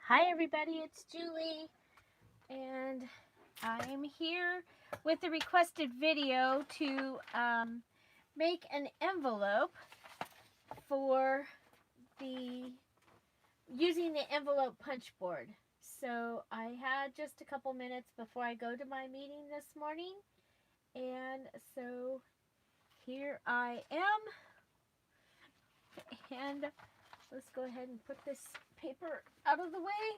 Hi everybody, it's Julie, and I'm here with a requested video to make an envelope for using the envelope punch board. So I had just a couple minutes before I go to my meeting this morning, and so here I am, and let's go ahead and put this paper out of the way.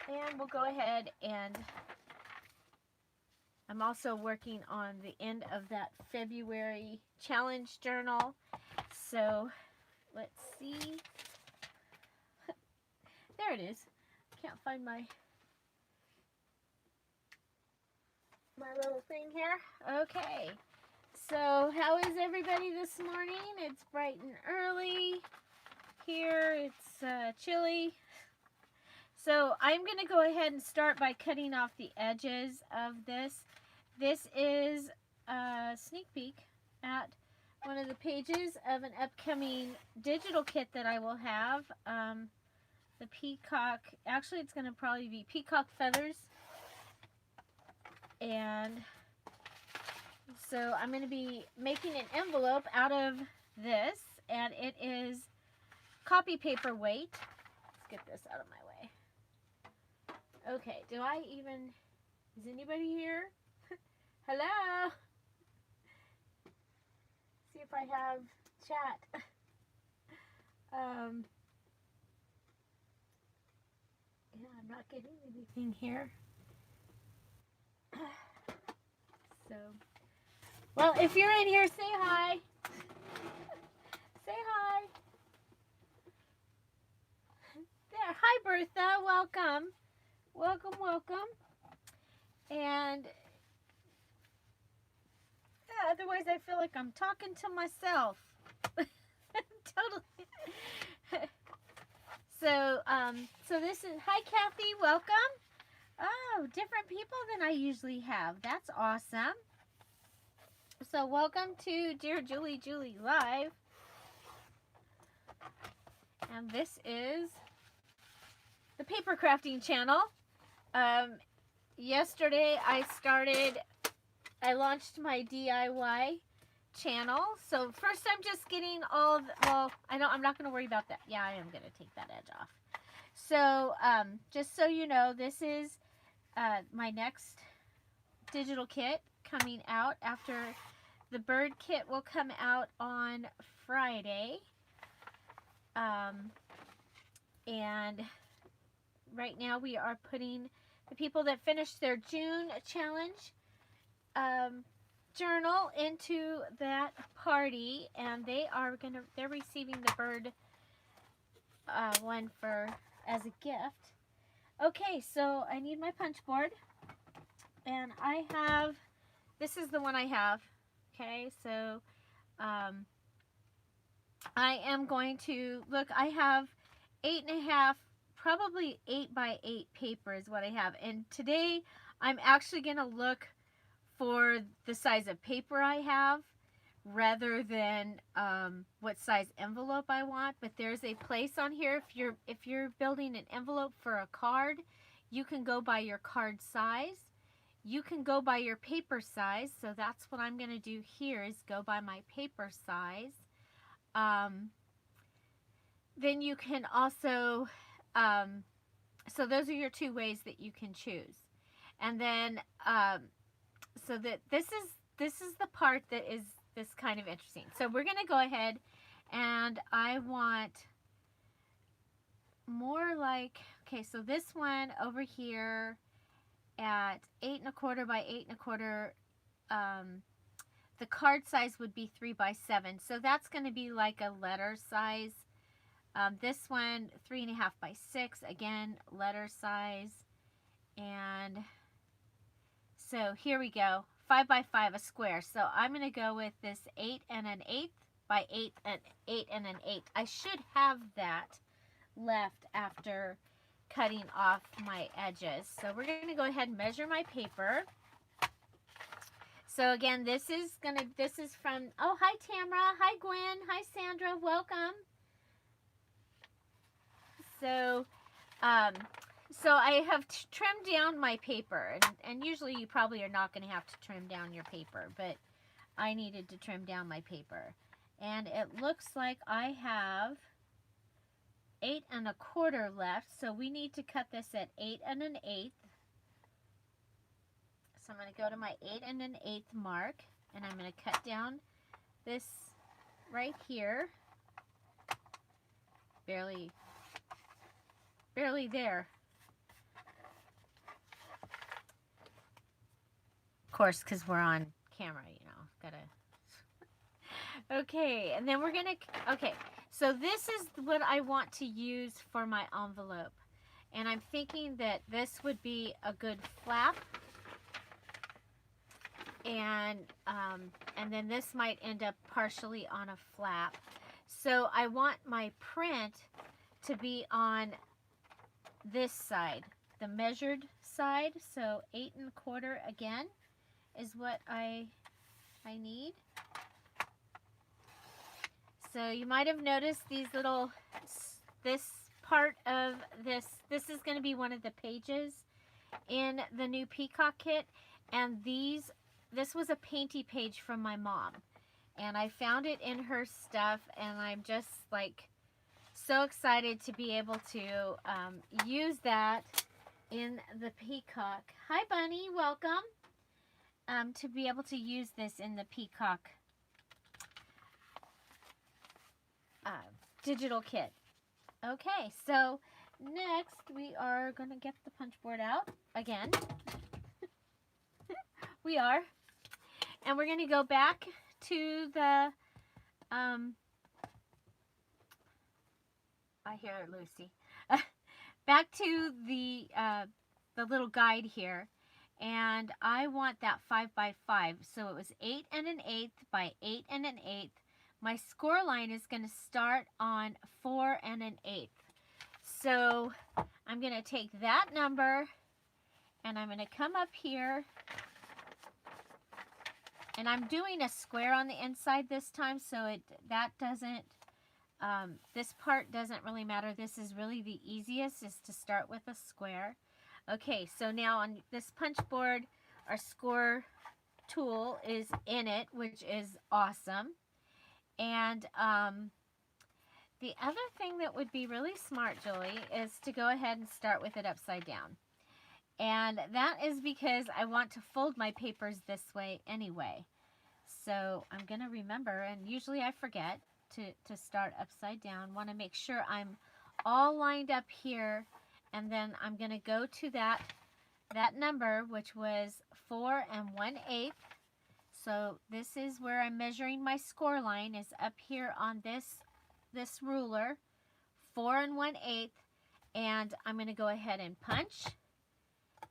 And we'll go ahead, and I'm also working on the end of that February challenge journal. So let's see. There it is. Can't find my little thing here. Okay. So how is everybody this morning? It's bright and early. Here it's chilly. So I'm going to go ahead and start by cutting off the edges of this. This is a sneak peek at one of the pages of an upcoming digital kit that I will have. The peacock, actually it's going to probably be peacock feathers. And so I'm going to be making an envelope out of this, and it is copy paper weight. Let's get this out of my way. Okay, is anybody here? Hello? See if I have chat. Yeah, I'm not getting anything here. So, well, if you're in here, say hi. Say hi. There. Hi, Bertha. Welcome. Welcome, welcome. And yeah, otherwise I feel like I'm talking to myself. Totally. So this is, hi Kathy, welcome. Oh, different people than I usually have. That's awesome. So welcome to Dear Julie Live. And this is the paper crafting channel. Yesterday I launched my DIY channel. So first I'm just getting all I'm not going to worry about that. Yeah, I am going to take that edge off. So just so you know, this is my next digital kit coming out after the bird kit will come out on Friday. And right now we are putting the people that finished their June challenge journal into that party, and they're receiving the bird one as a gift. Okay, so I need my punch board, and this is the one I have. Okay, so I am going to look. I have 8.5, probably 8 by 8 paper is what I have, and today I'm actually going to look for the size of paper I have rather than what size envelope I want. But there's a place on here, if you're building an envelope for a card, you can go by your card size. You can go by your paper size. So that's what I'm going to do here, is go by my paper size. Then you can also, so those are your two ways that you can choose. And then, so that this is the part that is this kind of interesting. So we're going to go ahead, and I want more like, okay, so this one over here at 8 1/4 by 8 1/4, the card size would be 3 by 7. So that's going to be like a letter size. This one, 3.5 by 6, again, letter size. And so here we go, 5 by 5, a square. So I'm going to go with this 8 1/8 by 8 1/8. I should have that left after cutting off my edges. So we're going to go ahead and measure my paper. So again, this is from, oh, hi Tamra, hi Gwen, hi Sandra, welcome. So, um, so I have trimmed down my paper, and usually you probably are not going to have to trim down your paper, but I needed to trim down my paper. And it looks like I have 8 1/4 left, so we need to cut this at 8 1/8. So I'm going to go to my 8 1/8 mark, and I'm going to cut down this right here. Barely there. Of course, because we're on camera, you know, gotta. Okay, and then we're gonna, okay, so this is what I want to use for my envelope. And I'm thinking that this would be a good flap. And then this might end up partially on a flap. So I want my print to be on this side, the measured side. So 8 1/4 again is what I need. So you might have noticed these little, this part of this is going to be one of the pages in the new Peacock kit. And this was a painty page from my mom. And I found it in her stuff, and I'm just like so excited to be able to use that in the Peacock. Hi, Bunny, welcome. To be able to use this in the Peacock digital kit. Okay, so next we are going to get the punch board out again. We are. And we're going to go back to the, I hear Lucy, back to the little guide here. And I want that 5 by 5. So it was 8 1/8 by 8 1/8. My score line is going to start on 4 1/8. So I'm going to take that number, and I'm going to come up here. And I'm doing a square on the inside this time, so that doesn't, this part doesn't really matter. This is really the easiest, is to start with a square. Okay, so now on this punch board, our score tool is in it, which is awesome. And the other thing that would be really smart, Julie, is to go ahead and start with it upside down. And that is because I want to fold my papers this way anyway. So I'm going to remember, and usually I forget to start upside down. Want to make sure I'm all lined up here, and then I'm going to go to that number, which was 4 1/8. So this is where I'm measuring my score line, is up here on this ruler, 4 1/8, and I'm going to go ahead and punch,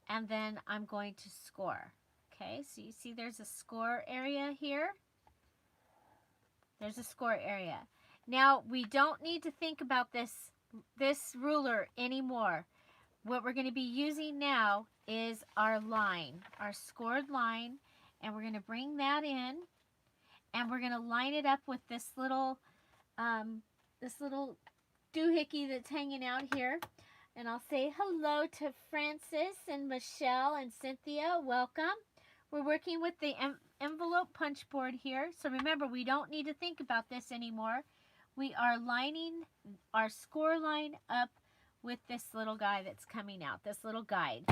and then I'm going to score. Okay, so you see there's a score area here. There's a score area. Now, we don't need to think about this ruler anymore. What we're going to be using now is our line, our scored line, and we're going to bring that in, and we're going to line it up with this little doohickey that's hanging out here. And I'll say hello to Francis and Michelle and Cynthia. Welcome. We're working with the envelope punch board here. So remember, we don't need to think about this anymore. We are lining our score line up with this little guy that's coming out, this little guide.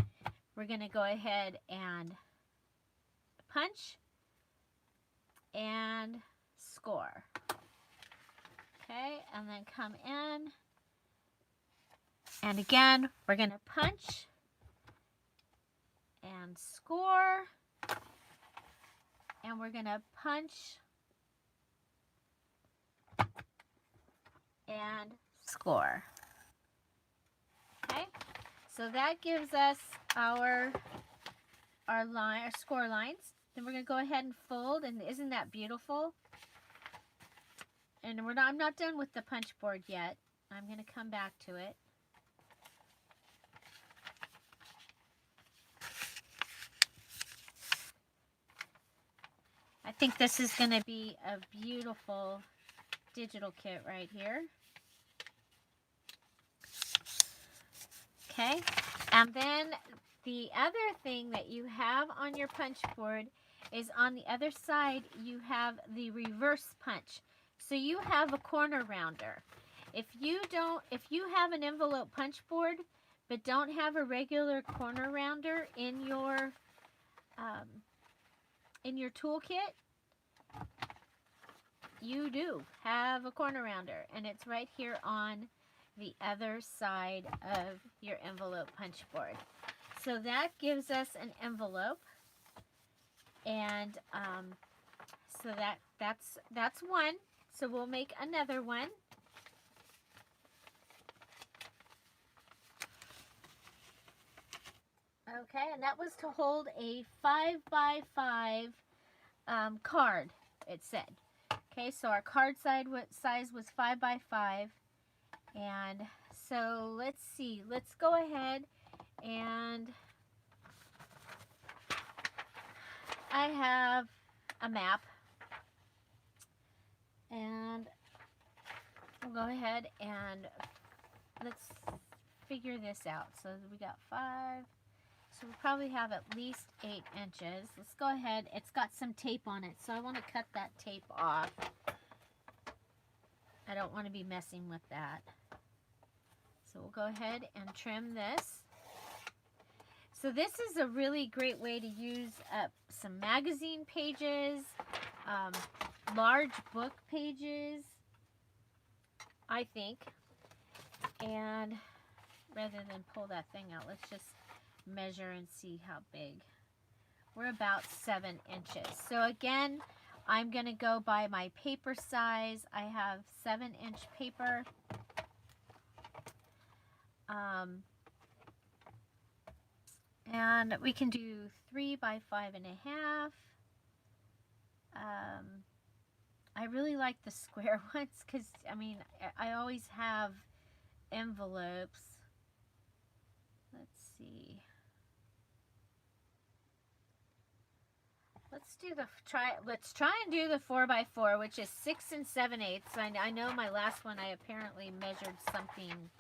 We're going to go ahead and punch and score. Okay, and then come in. And again, we're going to punch and score. And we're going to punch and score. Okay, so that gives us our score lines. Then we're going to go ahead and fold, and isn't that beautiful? And I'm not done with the punch board yet. I'm going to come back to it. I think this is going to be a beautiful digital kit right here. Okay, and then the other thing that you have on your punch board is on the other side you have the reverse punch. So you have a corner rounder. If you have an envelope punch board but don't have a regular corner rounder in your toolkit, you do have a corner rounder, and it's right here on the other side of your envelope punch board. So that gives us an envelope, and so that's one. So we'll make another one. Okay, and that was to hold a 5x5 card, it said. Okay, so our card size was 5x5. And so let's see. Let's go ahead and I have a map. And we'll go ahead and let's figure this out. So we got 5. So we probably have at least 8 inches. Let's go ahead. It's got some tape on it, so I want to cut that tape off. I don't want to be messing with that. So we'll go ahead and trim this. So this is a really great way to use up some magazine pages, large book pages, I think. And rather than pull that thing out, let's just measure and see how big. We're about 7 inches. So again, I'm going to go by my paper size. I have 7-inch paper. And we can do 3 by 5.5. I really like the square ones because, I mean, I always have envelopes. Let's see. Let's try and do the 4x4, which is 6 7/8. I know my last one I apparently measured something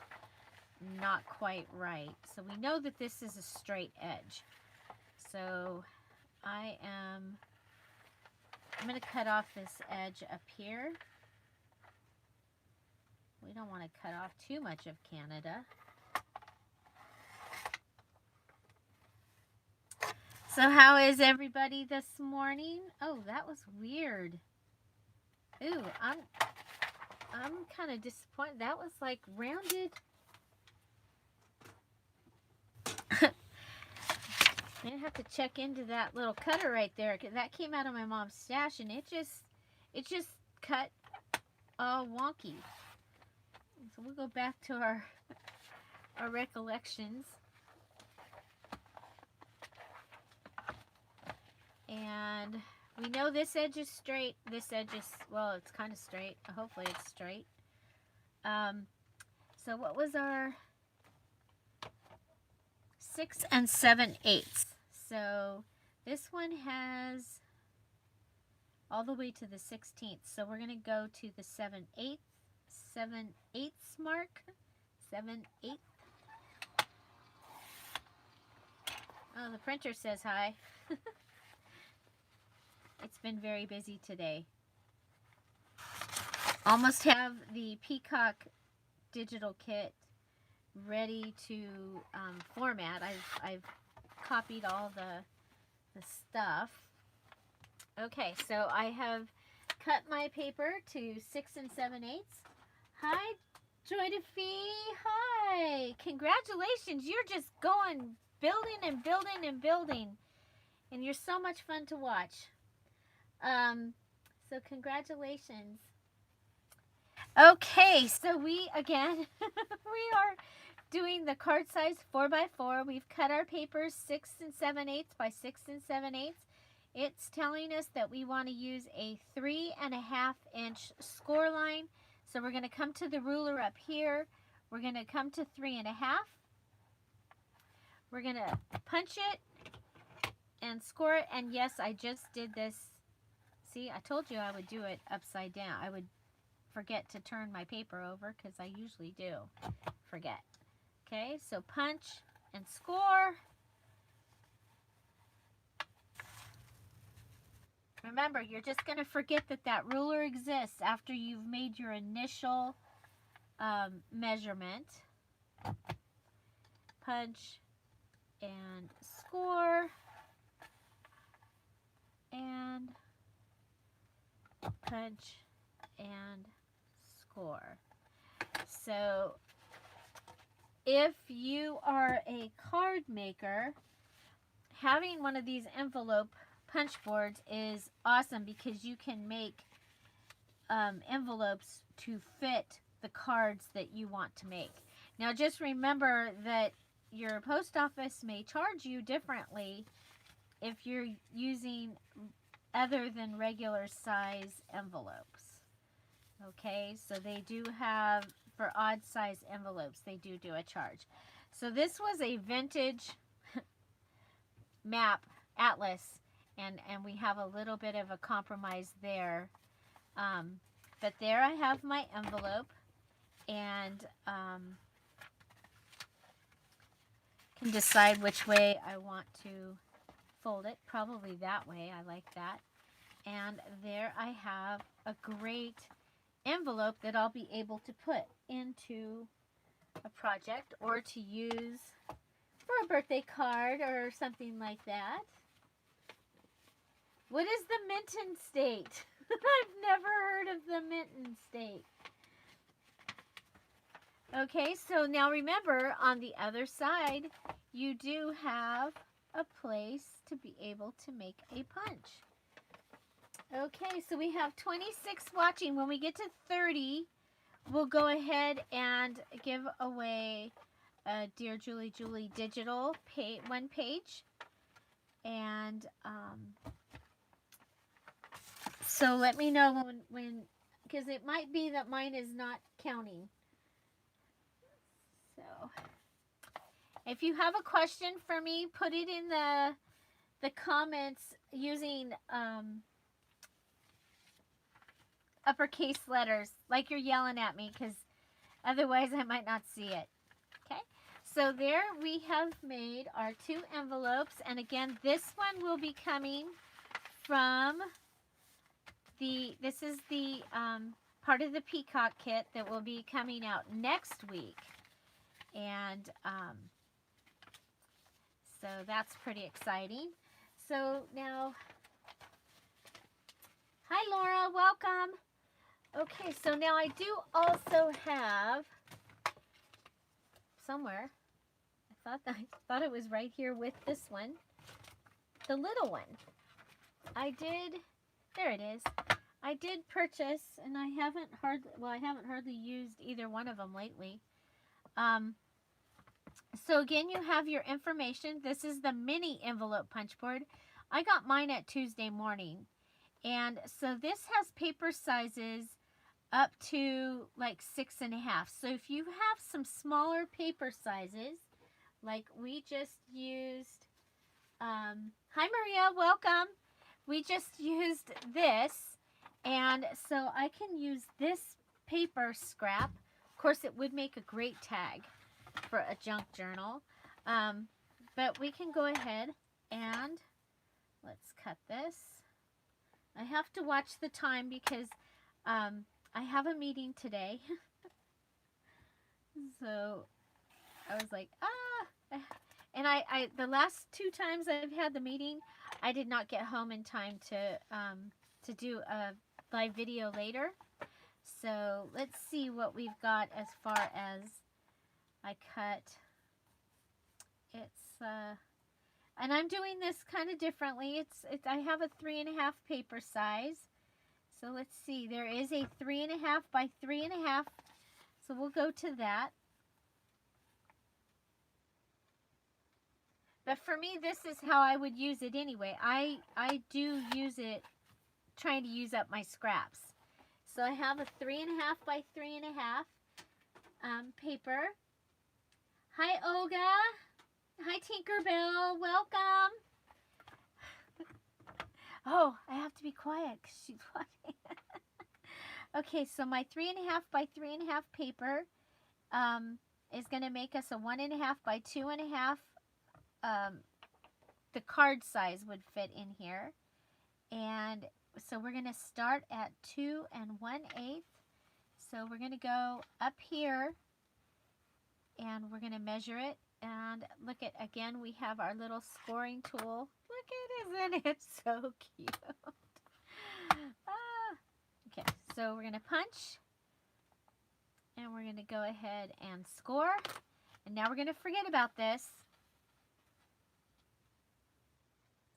not quite right. So we know that this is a straight edge. So I'm going to cut off this edge up here. We don't want to cut off too much of Canada. So how is everybody this morning? Oh, that was weird. Ooh, I'm kind of disappointed. That was like rounded. I have to check into that little cutter right there. That came out of my mom's stash, and it just cut all wonky. So we'll go back to our recollections. And we know this edge is straight. This edge is, well, it's kind of straight. Hopefully it's straight. So what was our 6 7/8? So this one has all the way to the 16th. So we're going to go to the 7/8 mark. 7/8. Oh, the printer says hi. It's been very busy today. Almost have the Peacock digital kit ready to format. I've copied all the stuff. Okay, so I have cut my paper to 6 7/8. Hi, Joy to Fee. Hi. Congratulations. You're just going building and building and building. And you're so much fun to watch. So congratulations. Okay, so we again we are doing the card size 4x4. We've cut our papers 6 7/8 by 6 7/8. It's telling us that we want to use a 3.5-inch score line. So we're going to come to the ruler up here. We're going to come to 3.5. We're going to punch it and score it. And yes, I just did this. See, I told you I would do it upside down. I would forget to turn my paper over because I usually do forget. Okay, so punch and score. Remember, you're just going to forget that that ruler exists after you've made your initial measurement. Punch and score. And punch and score. So if you are a card maker, having one of these envelope punch boards is awesome because you can make envelopes to fit the cards that you want to make. Now just remember that your post office may charge you differently if you're using other than regular size envelopes. Okay, so they do have, for odd size envelopes, they do a charge. So this was a vintage map atlas, and we have a little bit of a compromise there. But there I have my envelope, and can decide which way I want to fold it. Probably that way. I like that. And there I have a great envelope that I'll be able to put into a project or to use for a birthday card or something like that. What is the Minton State? I've never heard of the Minton State. Okay, so now remember, on the other side, you do have a place to be able to make a punch. Okay, so we have 26 watching. When we get to 30, we'll go ahead and give away a Dear Julie digital one page. And so let me know when, because it might be that mine is not counting. So if you have a question for me, put it in the comments using uppercase letters, like you're yelling at me, because otherwise I might not see it. Okay, so there we have made our 2 envelopes, and again, this one will be coming from this is the part of the Peacock kit that will be coming out next week, and so that's pretty exciting. So now, hi Laura, welcome. Okay, so now I do also have somewhere, I thought it was right here with this one, the little one. There it is. I did purchase, and I haven't hardly used either one of them lately. So again, you have your information. This is the mini envelope punch board. I got mine at Tuesday morning. And so this has paper sizes up to like 6.5. So if you have some smaller paper sizes, like we just used, hi Maria, welcome. We just used this, and so I can use this paper scrap. Of course, it would make a great tag for a junk journal, but we can go ahead and let's cut this. I have to watch the time because I have a meeting today. So I was like, and I the last 2 times I've had the meeting, I did not get home in time to do a live video later. So let's see what we've got as far as I cut. It's and I'm doing this kind of differently. I have a 3.5 paper size. So let's see. There is a 3.5 by 3.5. So we'll go to that. But for me, this is how I would use it anyway. I do use it trying to use up my scraps. So I have a 3.5 by 3.5 paper. Hi, Olga. Hi, Tinkerbell. Welcome. Oh, I have to be quiet because she's watching. Okay, so my 3.5 by 3.5 paper is going to make us a 1.5 by 2.5. The card size would fit in here. And so we're going to start at 2 1/8. So we're going to go up here and we're going to measure it. And look at, again, we have our little scoring tool. Look at, isn't it so cute? Okay, so we're going to punch. And we're going to go ahead and score. And now we're going to forget about this.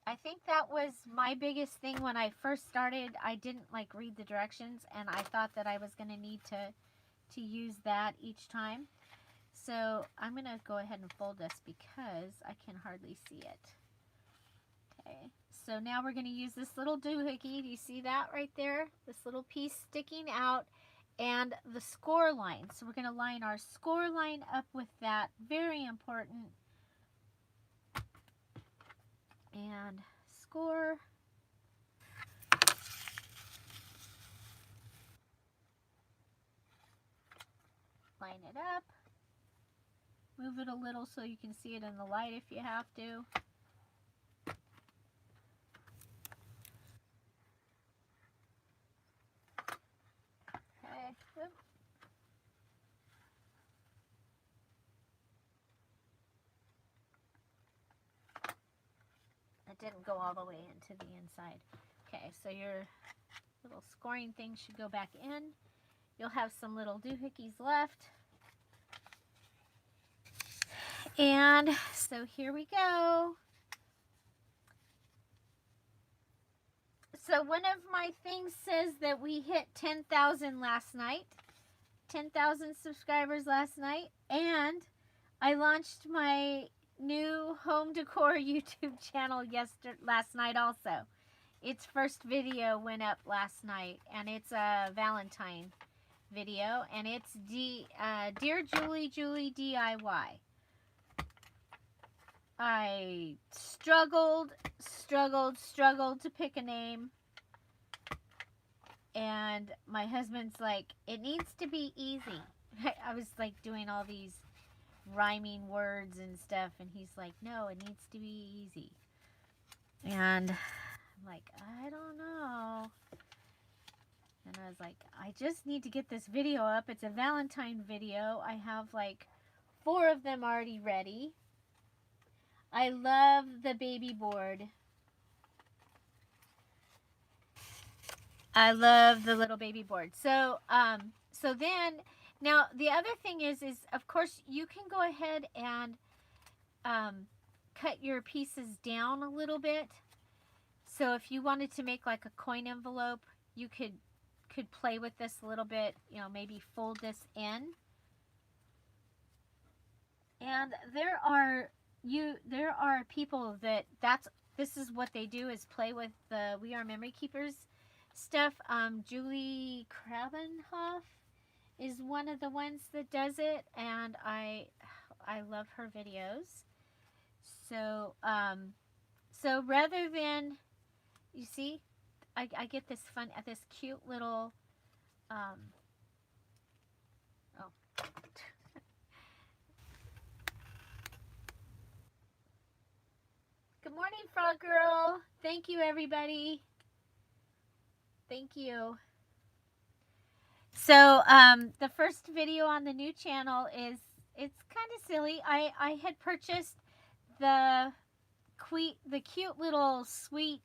I think that was my biggest thing when I first started. I didn't like read the directions, and I thought that I was going to need to use that each time. So I'm going to go ahead and fold this because I can hardly see it. Okay, so now we're going to use this little doohickey. Do you see that right there? This little piece sticking out and the score line. So we're going to line our score line up with that. Very important. And score. Line it up. Move it a little so you can see it in the light if you have to. Okay. Oop. It didn't go all the way into the inside. Okay, so your little scoring thing should go back in. You'll have some little doohickeys left. And so here we go. So one of my things says that we hit 10,000 last night. 10,000 subscribers last night. And I launched my new home decor YouTube channel last night also. Its first video went up last night, and it's a Valentine video, and it's Dear Julie DIY. I struggled to pick a name, and my husband's like, it needs to be easy. I was like doing all these rhyming words and stuff, and he's like, no, it needs to be easy. And I'm like, I don't know. And I was like, I just need to get this video up. It's a Valentine video. I have like 4 of them already ready. I love the baby board. I love the little baby board. So, so then, now the other thing is of course you can go ahead and cut your pieces down a little bit. So if you wanted to make like a coin envelope, you could play with this a little bit, you know, maybe fold this in. And there are people this is what they do, is play with the We Are Memory Keepers stuff. Julie Krabenhoff is one of the ones that does it, and I love her videos. So so rather than, you see, I get this cute little oh. Good morning, Frog Girl. Thank you, everybody. Thank you. So the first video on the new channel it's kind of silly. I had purchased the cute little sweet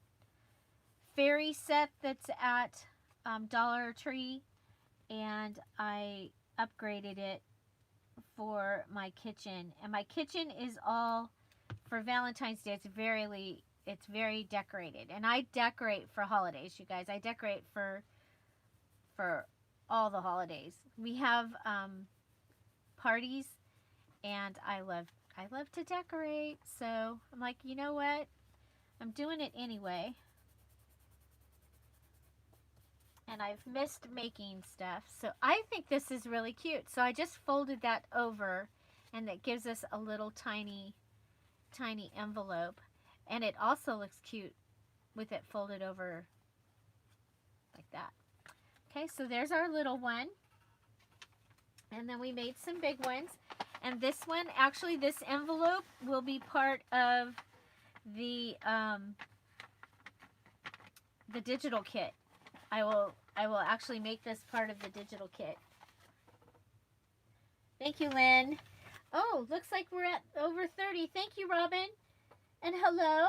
fairy set that's at Dollar Tree, and I upgraded it for my kitchen. And my kitchen is all for Valentine's Day. It's very decorated, and I decorate for holidays, you guys. I decorate for all the holidays. We have parties, and I love to decorate. So I'm like, you know what? I'm doing it anyway. And I've missed making stuff. So I think this is really cute. So I just folded that over, and that gives us a little tiny envelope. And it also looks cute with it folded over like that. Okay, so there's our little one. And then we made some big ones. And this one, actually this envelope will be part of the digital kit. I will actually make this part of the digital kit. Thank you, Lynn. Oh, looks like we're at over 30. Thank you, Robin. And hello.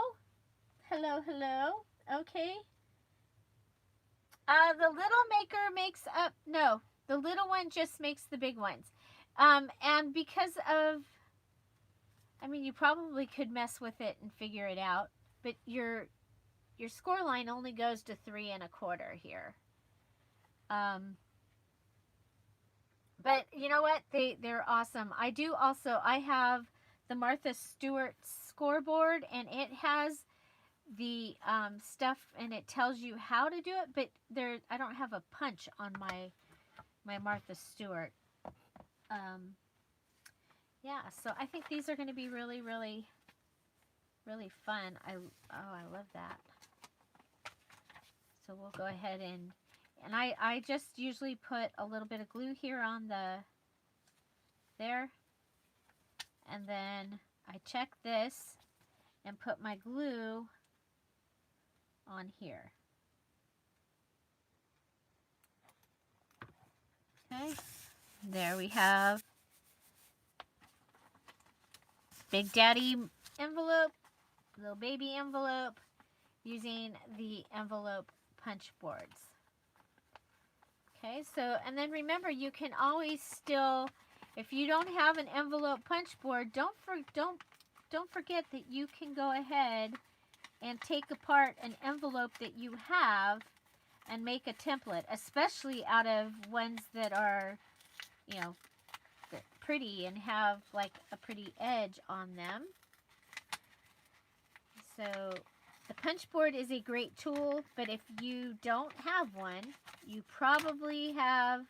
Hello, hello. Okay. The little maker makes up, no, the little one just makes the big ones. And because of, I mean, you probably could mess with it and figure it out, but your score line only goes to 3 1/4 here. But you know what? They're awesome. I have the Martha Stewart scoreboard, and it has the stuff, and it tells you how to do it, but I don't have a punch on my Martha Stewart. Yeah, so I think these are going to be really, really, really fun. I love that. So we'll go ahead and I just usually put a little bit of glue here on there, and then I check this and put my glue on here. Okay, there we have Big Daddy envelope, little baby envelope, using the envelope punch boards. Okay, so, and then remember, you can always still, if you don't have an envelope punch board, don't forget that you can go ahead and take apart an envelope that you have and make a template, especially out of ones that are, you know, pretty and have like a pretty edge on them. So the punch board is a great tool, but if you don't have one, you probably have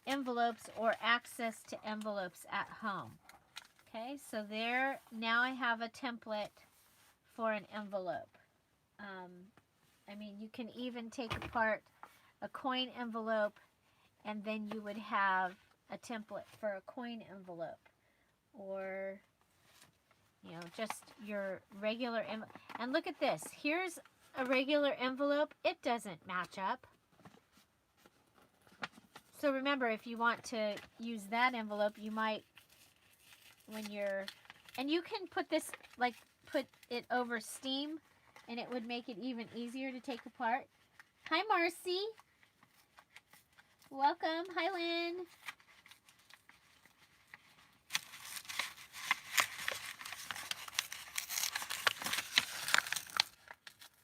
envelopes or access to envelopes at home. Okay, so there, now I have a template for an envelope. I mean, you can even take apart a coin envelope, and then you would have a template for a coin envelope, or you know, just your regular envelope. And look at this. Here's a regular envelope. It doesn't match up. So remember, if you want to use that envelope, you might, when you're, and you can put this, like, put it over steam, and it would make it even easier to take apart. Hi, Marcy. Welcome. Hi, Lynn.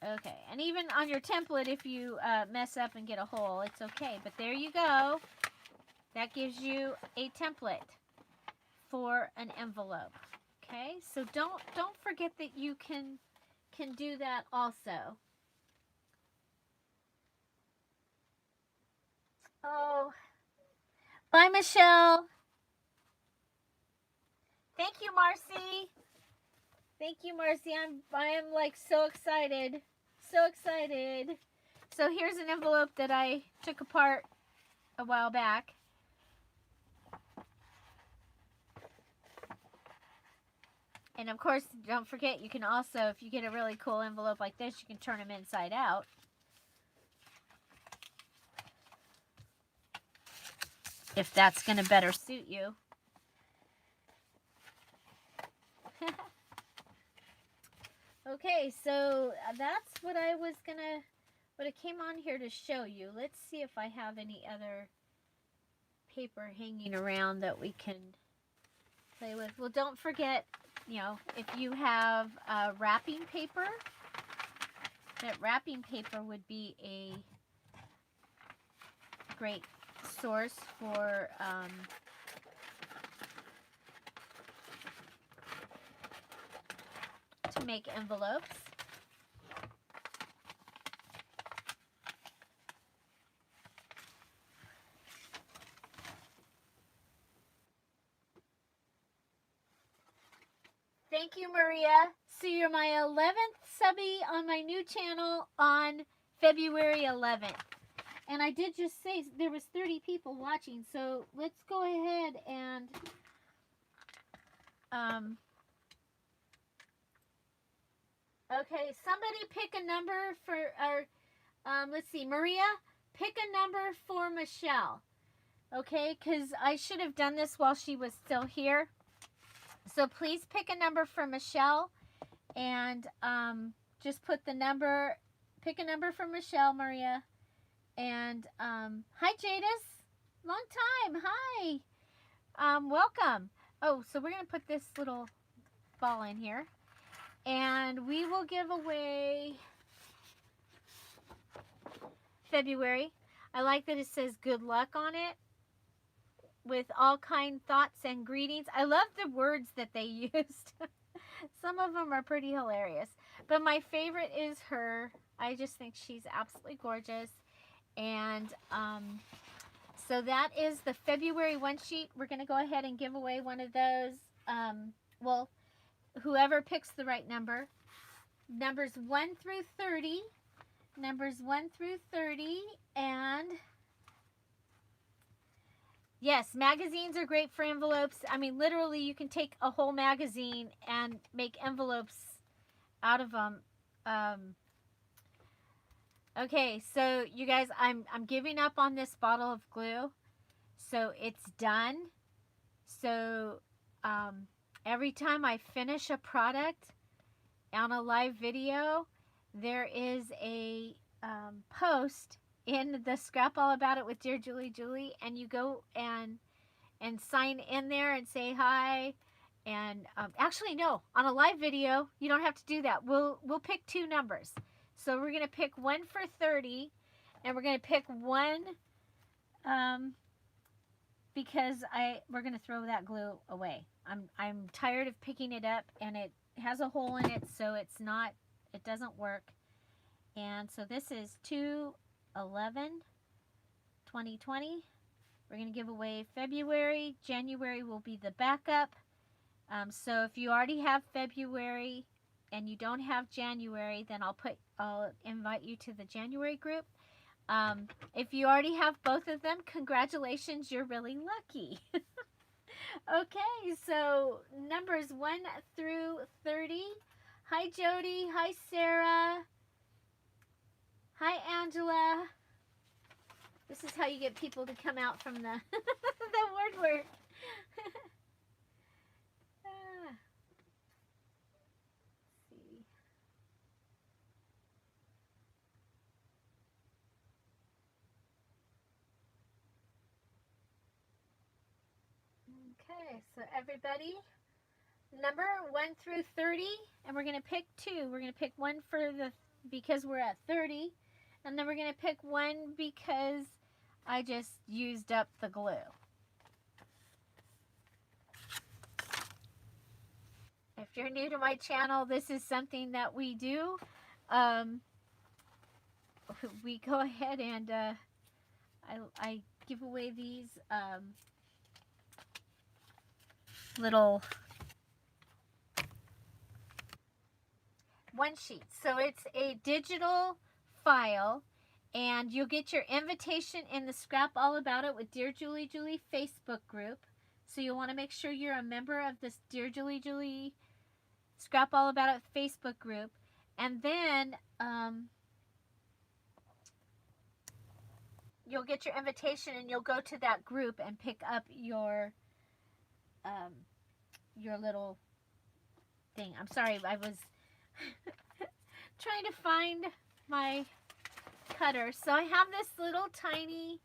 Okay, and even on your template, if you mess up and get a hole, it's okay. But there you go. That gives you a template for an envelope. Okay, so don't forget that you can do that also. Oh, bye, Michelle. Thank you, Marcy. Thank you, Marcy. I am like so excited. So excited. So here's an envelope that I took apart a while back. And of course, don't forget, you can also, if you get a really cool envelope like this, you can turn them inside out. If that's going to better suit you. Okay, so that's what I was gonna, what I came on here to show you. Let's see if I have any other paper hanging around that we can play with. Well, don't forget, you know, if you have wrapping paper, that wrapping paper would be a great source for to make envelopes. Thank you, Maria. So you're my 11th subby on my new channel on February 11th. And I did just say there was 30 people watching, so let's go ahead and Okay, somebody pick a number for, or let's see, Maria, pick a number for Michelle. Okay, because I should have done this while she was still here. So please pick a number for Michelle, and just put the number, pick a number for Michelle, Maria. And hi, Jadis. Long time. Hi. Welcome. Oh, so we're going to put this little ball in here. And we will give away February. I like that it says good luck on it with all kind thoughts and greetings. I love the words that they used. Some of them are pretty hilarious. But my favorite is her. I just think she's absolutely gorgeous. And so that is the February one sheet. We're going to go ahead and give away one of those. Well, whoever picks the right number. Numbers 1 through 30. Numbers 1 through 30. And yes, magazines are great for envelopes. I mean, literally, you can take a whole magazine and make envelopes out of them. Okay, so you guys, I'm giving up on this bottle of glue. So it's done. So every time I finish a product on a live video, there is a post in the Scrap All About It with Dear Julie, and you go and sign in there and say hi. And actually, no, on a live video, you don't have to do that. We'll pick 2 numbers. So we're going to pick one for 30, and we're going to pick one because we're going to throw that glue away. I'm tired of picking it up, and it has a hole in it, so it doesn't work. And so this is 2/11/2020. We're going to give away February. January will be the backup. So if you already have February and you don't have January, then I'll invite you to the January group. If you already have both of them, congratulations, you're really lucky. Okay, so numbers 1 through 30. Hi, Jody. Hi, Sarah. Hi, Angela. This is how you get people to come out from the, the word work. See. Okay, so everybody, number 1 through 30, and we're going to pick 2. We're going to pick one because we're at 30, and then we're going to pick one because I just used up the glue. If you're new to my channel, this is something that we do. We go ahead and I give away these little one sheet. So it's a digital file, and you'll get your invitation in the Scrap All About It with Dear Julie Facebook group. So you'll want to make sure you're a member of this Dear Julie Scrap All About It Facebook group. And then you'll get your invitation, and you'll go to that group and pick up your little thing. I'm sorry, I was trying to find my cutter. So I have this little tiny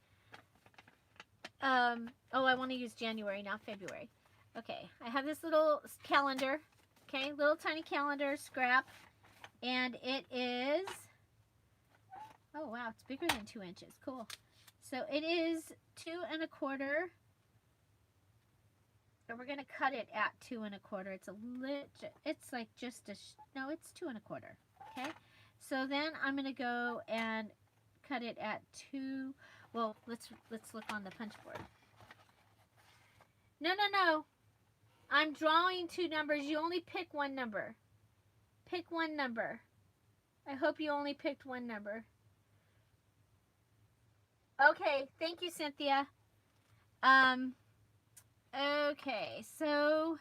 oh, I want to use January, not February. Okay, I have this little calendar. Okay, little tiny calendar scrap, and it is, oh wow, it's bigger than 2 inches. Cool. So it is 2 1/4. And we're going to cut it at 2 1/4. It's like just no, it's 2 1/4. Okay. So then I'm going to go and cut it at 2. Well, let's look on the punch board. No. I'm drawing 2 numbers. You only pick one number. Pick one number. I hope you only picked one number. Okay, thank you, Cynthia. Okay, so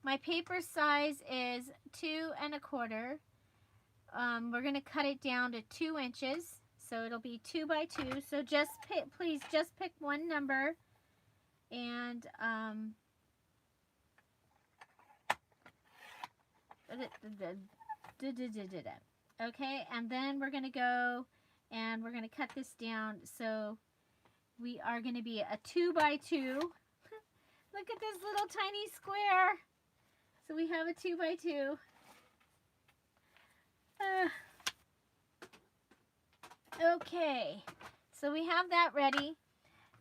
My paper size is 2 1/4. We're going to cut it down to 2 inches. So it'll be 2 by 2. So just pick, please just pick one number. And okay, and then we're going to go and we're going to cut this down. So we are going to be a 2 by 2. Look at this little tiny square. So we have a 2 by 2. Okay, so we have that ready.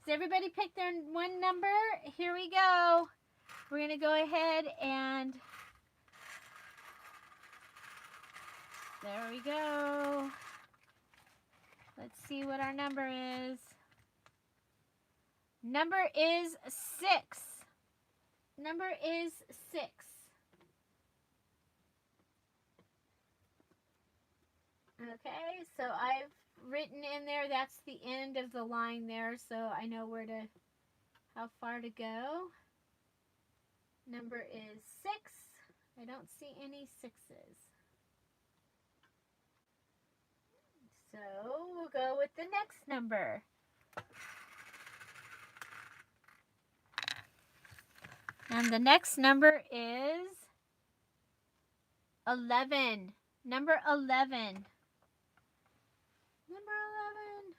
So everybody pick their one number. Here we go. We're going to go ahead and there we go. Let's see what our number is. Number is 6. Number is 6. Okay, so I've written in there, that's the end of the line there, so I know how far to go. Number is 6. I don't see any 6s. So we'll go with the next number. And the next number is 11. Number 11. Number 11.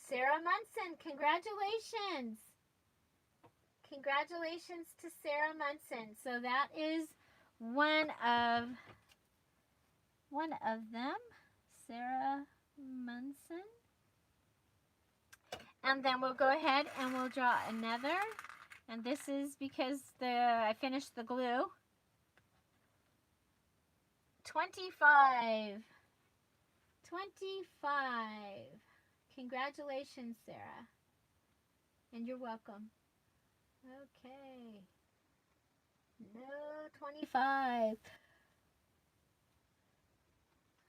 Sarah Munson, congratulations. Congratulations to Sarah Munson. So that is one of them, Sarah Munson. And then we'll go ahead and we'll draw another. And this is because I finished the glue. 25. 25. Congratulations, Sarah. And you're welcome. Okay. No, 25.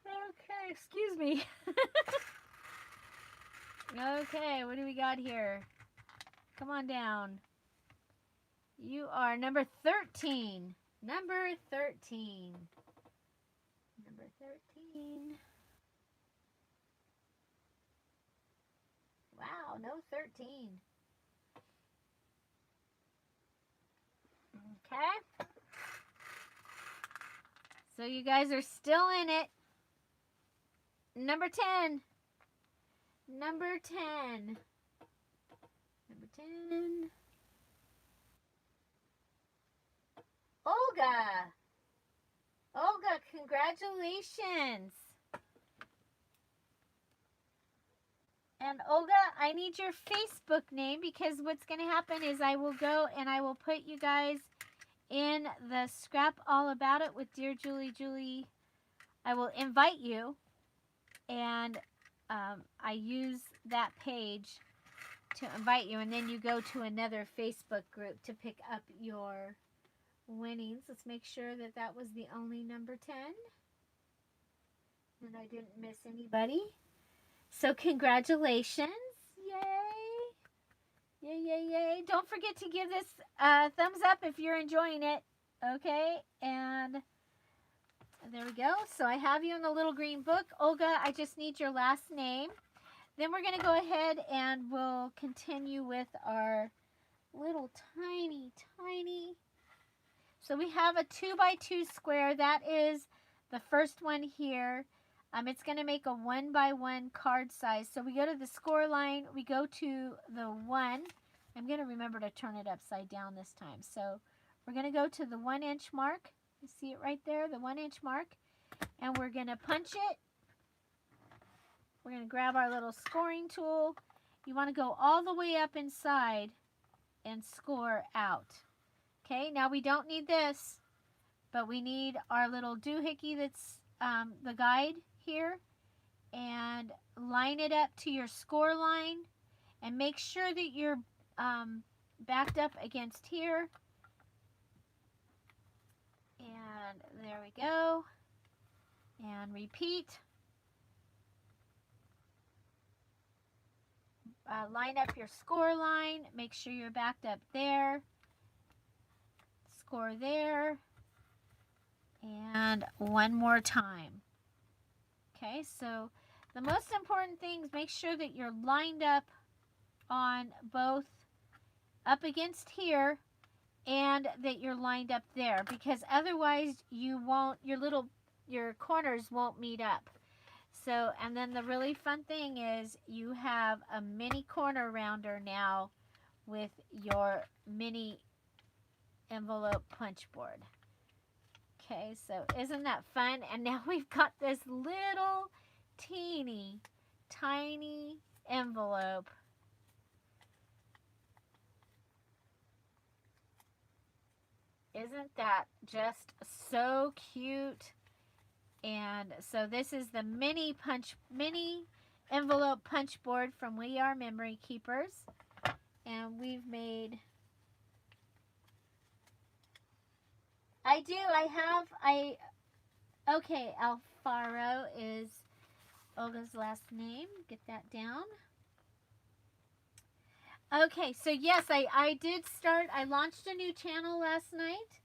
Okay, excuse me. Okay, what do we got here? Come on down. You are number 13. Number 13. Number 13. Wow, no 13. Okay. So you guys are still in it. Number 10. Number 10. Number 10. Olga. Olga, congratulations. And Olga, I need your Facebook name because what's going to happen is I will go and I will put you guys in the Scrap All About It with Dear Julie. Julie, I will invite you, and I use that page to invite you, and then you go to another Facebook group to pick up your winnings. Let's make sure that that was the only number 10, and I didn't miss anybody. So congratulations. Yay. Yay, yay, yay. Don't forget to give this thumbs up if you're enjoying it. Okay, and there we go. So I have you in the little green book. Olga, I just need your last name. Then we're going to go ahead and we'll continue with our little tiny. So we have a 2 by 2 square. That is the first one here. It's going to make a 1 by 1 card size. So we go to the score line. We go to the 1. I'm going to remember to turn it upside down this time. So we're going to go to the 1 inch mark. You see it right there, the 1 inch mark. And we're going to punch it. We're going to grab our little scoring tool. You want to go all the way up inside and score out. Okay, now we don't need this, but we need our little doohickey that's the guide here, and line it up to your score line and make sure that you're backed up against here. And there we go. And repeat. line up your score line. Make sure you're backed up there. Score there. And one more time. Okay, so the most important thing is make sure that you're lined up on both up against here and that you're lined up there, because otherwise you won't, your corners won't meet up. So, and then the really fun thing is you have a mini corner rounder now with your mini envelope punch board. Okay, so isn't that fun? And now we've got this little teeny tiny envelope. Isn't that just so cute? And so this is the mini envelope punch board from We Are Memory Keepers. And we've made, okay, Alfaro is Olga's last name. Get that down. Okay, so yes, I did start, I launched a new channel last night,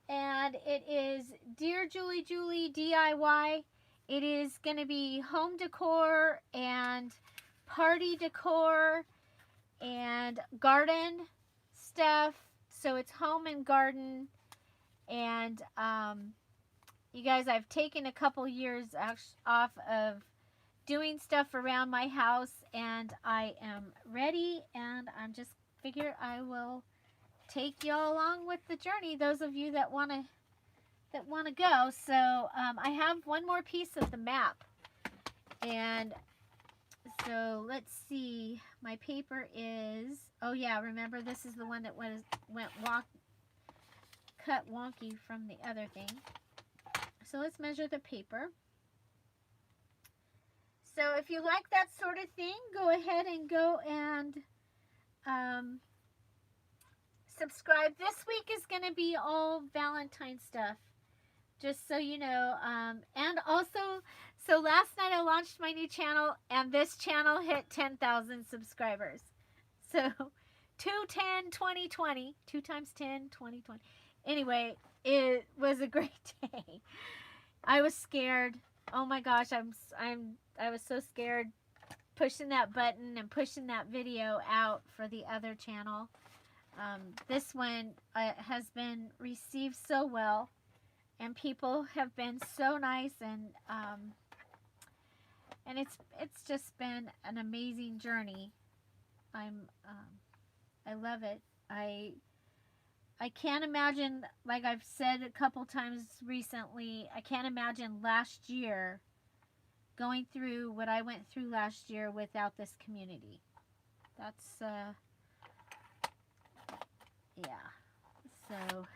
and it is Dear Julie Julie DIY. It is going to be home decor and party decor and garden stuff. So it's home and garden. And you guys, I've taken a couple years off of doing stuff around my house, and I am ready, and I'm just figure I will take y'all along with the journey, those of you that want to go. So I have one more piece of the map, and so let's see, my paper is, oh yeah, remember this is the one that cut wonky from the other thing. So let's measure the paper. So if you like that sort of thing, go ahead and go and subscribe. This week is going to be all Valentine stuff, just so you know. And also, so last night I launched my new channel, and this channel hit 10,000 subscribers. So 2/10/2020, 2 times 10, 2020. Anyway, it was a great day. I was scared. Oh my gosh, I was so scared pushing that button and pushing that video out for the other channel. This one has been received so well, and people have been so nice, and it's just been an amazing journey. I love it. I can't imagine, like I've said a couple times recently, I can't imagine last year going through what I went through last year without this community. That's, yeah. So,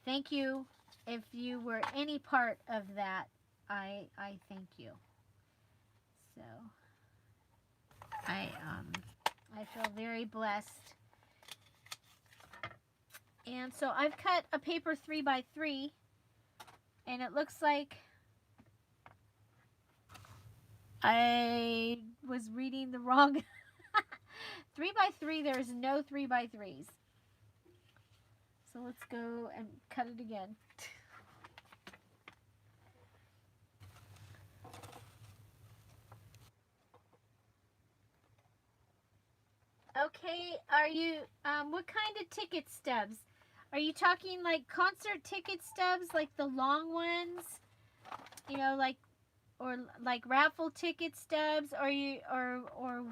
thank you. If you were any part of that, I thank you. So, I feel very blessed. And so I've cut a paper 3x3, and it looks like I was reading the wrong 3x3. There's no 3x3s. So let's go and cut it again. Okay, are you, what kind of ticket stubs? Are you talking like concert ticket stubs, like the long ones? You know, like, or like raffle ticket stubs, or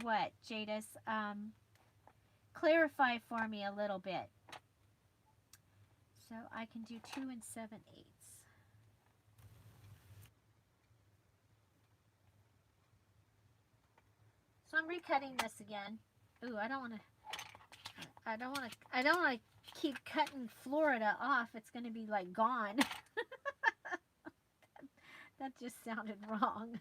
what, Jadis? Clarify for me a little bit. So I can do 2 7/8. So I'm recutting this again. Ooh, I don't want to keep cutting Florida off. It's going to be like gone. That just sounded wrong.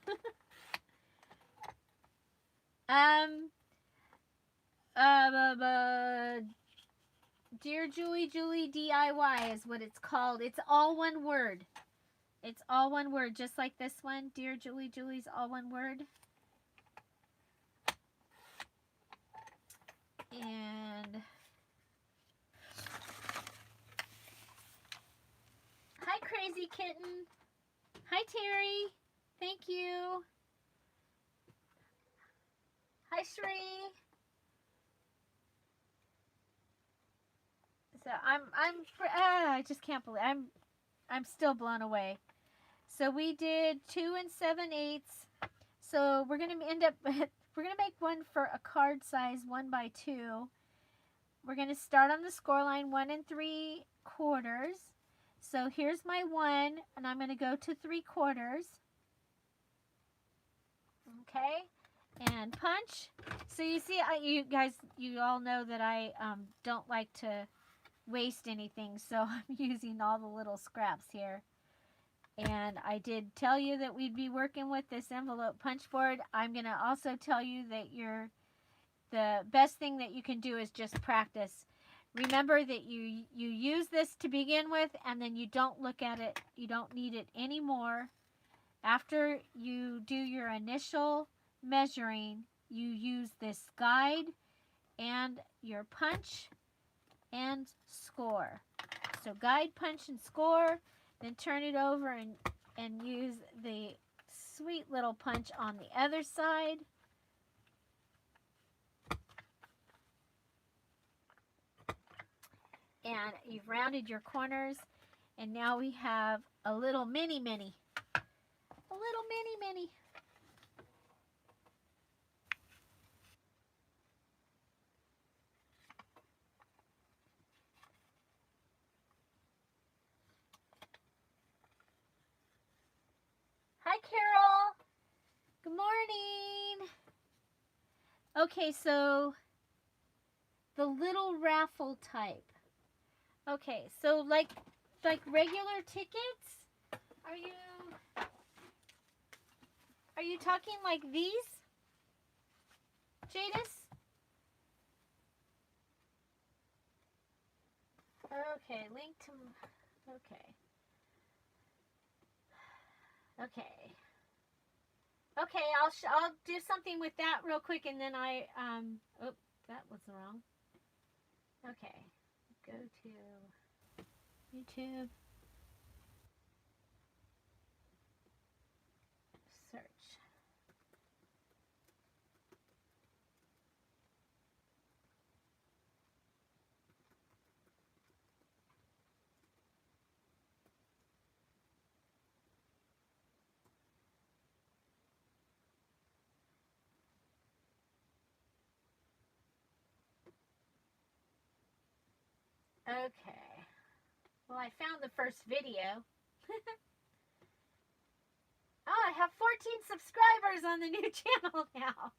Dear Julie Julie DIY is what it's called. It's all one word. It's all one word, just like this one. Dear Julie Julie's all one word. Kitten. Hi, Terry. Thank you. Hi, Shree. So I just can't believe I'm still blown away. So we did 2 7/8. So we're gonna end up we're gonna make one for a card size 1x2. We're gonna start on the score line 1 3/4. So here's my 1, and I'm gonna go to 3/4. Okay, and punch. So you see, you guys, you all know that I don't like to waste anything, so I'm using all the little scraps here. And I did tell you that we'd be working with this envelope punch board. I'm going to also tell you that the best thing that you can do is just practice. Remember that you use this to begin with, and then you don't look at it. You don't need it anymore. After you do your initial measuring, you use this guide and your punch and score. So guide, punch, and score. Then turn it over and use the sweet little punch on the other side. And you've rounded your corners. And now we have a little mini. A little mini. Hi, Carol. Good morning. Okay, so the little raffle type. Okay, so like regular tickets? Are you talking like these? Jadis? Okay, link to Okay. Okay, I'll do something with that real quick, and then oh, that was wrong. Okay, go to YouTube, search. Okay. Well, I found the first video. Oh, I have 14 subscribers on the new channel now.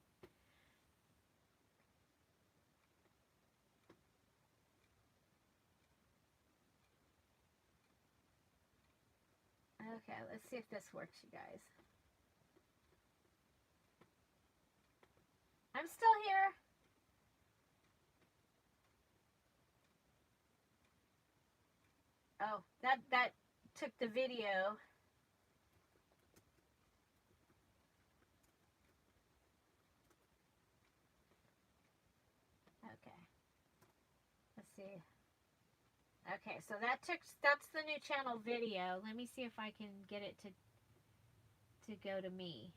Okay, let's see if this works, you guys. I'm still here. Oh, that took the video. Okay. Let's see. Okay, so that's the new channel video. Let me see if I can get it to go to me.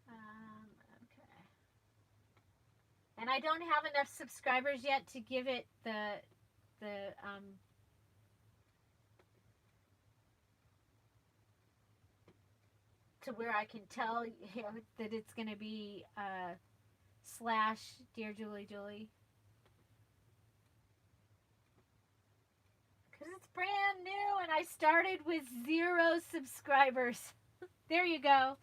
Okay. And I don't have enough subscribers yet to give it to where I can tell that it's going to be / Dear Julie. Because it's brand new and I started with 0 subscribers. There you go.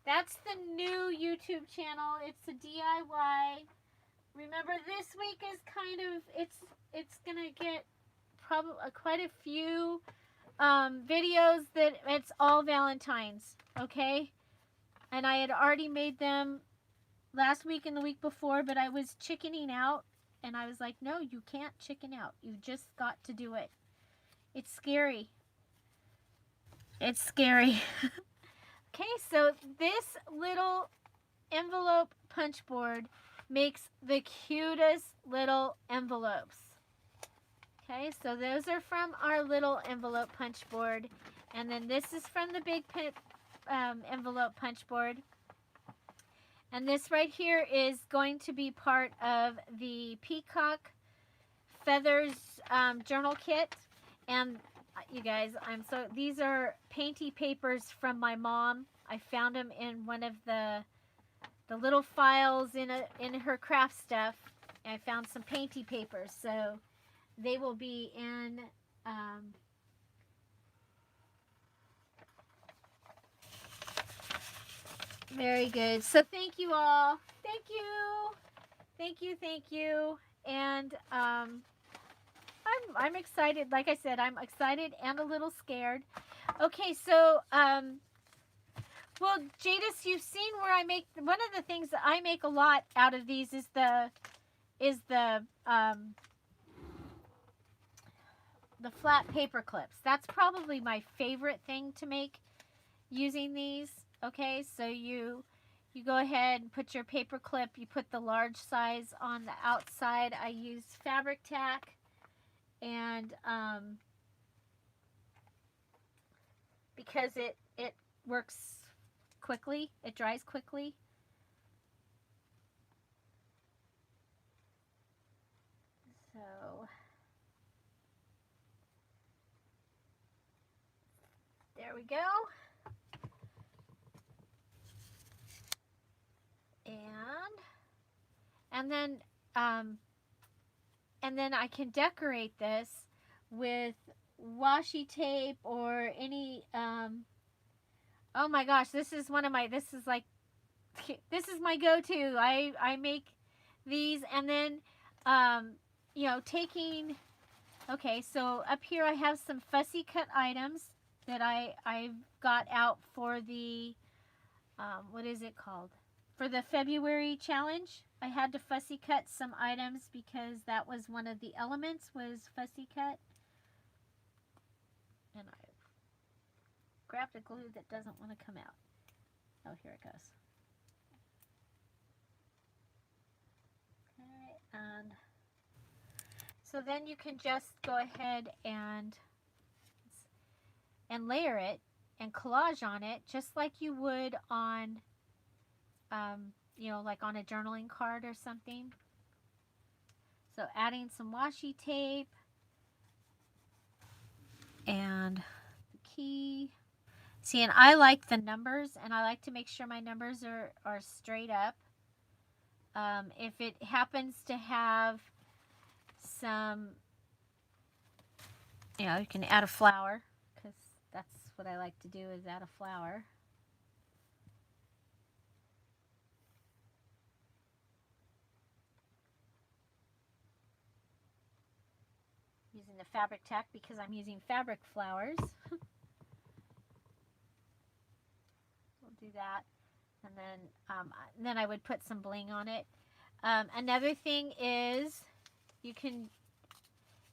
That's the new YouTube channel. It's a DIY. Remember, this week is kind of, it's going to get probably quite a few videos that it's all Valentine's, okay? And I had already made them last week and the week before, but I was chickening out, and I was like, no, you can't chicken out. You just got to do it. It's scary. It's scary. Okay, so this little envelope punch board makes the cutest little envelopes. Okay, so those are from our little envelope punch board. And then this is from the big envelope punch board. And this right here is going to be part of the Peacock Feathers journal kit. And you guys, these are painty papers from my mom. I found them in one of the little files in her craft stuff. I found some painty papers, so they will be in very good. So thank you all. Thank you. And I'm excited. Like I said, I'm excited and a little scared. Okay, so well, Jadis, you've seen where I make one of the things that I make a lot out of these is the flat paper clips. That's probably my favorite thing to make using these. Okay, so you go ahead and put your paper clip. You put the large size on the outside. I use fabric tack, and because it works quickly, it dries quickly. So there we go. And then I can decorate this with washi tape or any oh my gosh, this is my go-to. I make these, and then you know, okay, so up here I have some fussy cut items that I've got out for the what is it called? For the February challenge. I had to fussy cut some items because that was one of the elements, was fussy cut. And I grabbed a glue that doesn't want to come out. Oh, here it goes. Okay, and so then you can just go ahead and layer it and collage on it just like you would on you know, like on a journaling card or something. So adding some washi tape and the key. See, and I like the numbers, and I like to make sure my numbers are straight up. If it happens to have some, you know, you can add a flower, because that's what I like to do, is add a flower. Using the fabric tack because I'm using fabric flowers. We'll do that. And then I would put some bling on it. Another thing is you can,